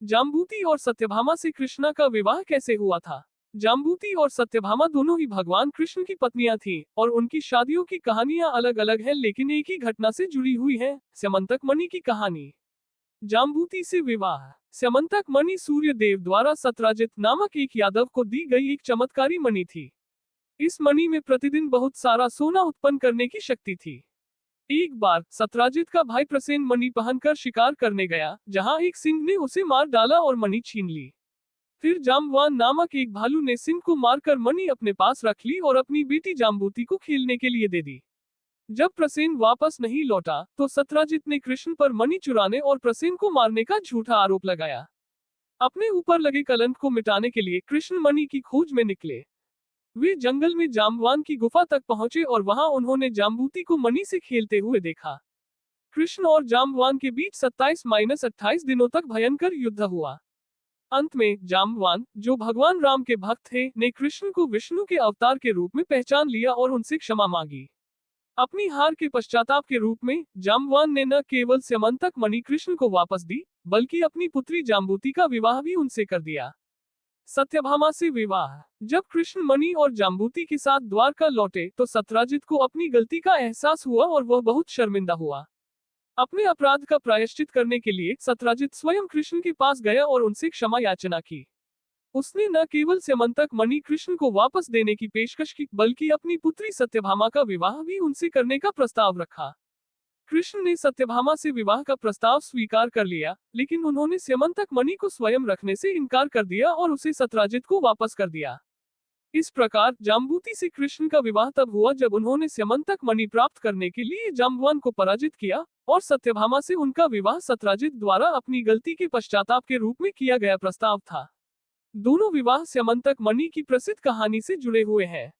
जाम्बूती और सत्यभामा से कृष्णा का विवाह कैसे हुआ था? जाम्बूती और सत्यभामा दोनों ही भगवान कृष्ण की पत्नियां थीं और उनकी शादियों की कहानियां अलग अलग हैं लेकिन एक ही घटना से जुड़ी हुई है, स्यमंतक मणि की कहानी। जाम्बूती से विवाह। स्यमंतक मणि सूर्य देव द्वारा सत्राजित नामक एक यादव को दी गई एक चमत्कारी मणि थी। इस मणि में प्रतिदिन बहुत सारा सोना उत्पन्न करने की शक्ति थी। एक बार सत्राजित का भाई प्रसेन मणि पहनकर शिकार करने गया, जहां एक सिंह ने उसे मार डाला और मणि छीन ली। फिर जाम्बवान नामक एक भालू ने सिंह को मारकर मणि अपने पास रख ली और अपनी बेटी जाम्बूती को खेलने के लिए दे दी। जब प्रसेन वापस नहीं लौटा, तो सत्राजित ने कृष्ण पर मणि चुराने और प्रसेन को मारने का झूठा आरोप लगाया। अपने ऊपर लगे कलंक को मिटाने के लिए कृष्ण मणि की खोज में निकले। वे जंगल में जाम्बवान की गुफा तक पहुंचे और वहां उन्होंने जाम्बूती को मणि से खेलते हुए देखा। कृष्ण और जाम्बवान के बीच 27-28 दिनों तक भयंकर युद्ध हुआ। अंत में जाम्बवान, जो भगवान राम के भक्त थे, ने कृष्ण को विष्णु के अवतार के रूप में पहचान लिया और उनसे क्षमा मांगी। अपनी हार के पश्चाताप के रूप में जाम्बवान ने न केवल स्यमंतक मणि कृष्ण को वापस दी, बल्कि अपनी पुत्री जाम्बूती का विवाह भी उनसे कर दिया। सत्यभामा से विवाह। जब कृष्ण मणि और जाम्बूती के साथ द्वारका लौटे तो सत्राजित को अपनी गलती का एहसास हुआ और वह बहुत शर्मिंदा हुआ। अपने अपराध का प्रायश्चित करने के लिए सत्राजित स्वयं कृष्ण के पास गया और उनसे क्षमा याचना की। उसने न केवल स्यमंतक मणि कृष्ण को वापस देने की पेशकश की, बल्कि अपनी पुत्री सत्यभामा का विवाह भी उनसे करने का प्रस्ताव रखा। कृष्ण ने सत्यभामा से विवाह का प्रस्ताव स्वीकार कर लिया, लेकिन उन्होंने स्यमंतक मणि को स्वयं रखने से इनकार कर दिया और उसे सत्राजित को वापस कर दिया। इस प्रकार जाम्बूती से कृष्ण का विवाह तब हुआ जब उन्होंने स्यमंतक मणि प्राप्त करने के लिए जाम्बवान को पराजित किया और सत्यभामा से उनका विवाह सत्राजित द्वारा अपनी गलती के पश्चाताप के रूप में किया गया प्रस्ताव था। दोनों विवाह स्यमंतक मणि की प्रसिद्ध कहानी से जुड़े हुए हैं।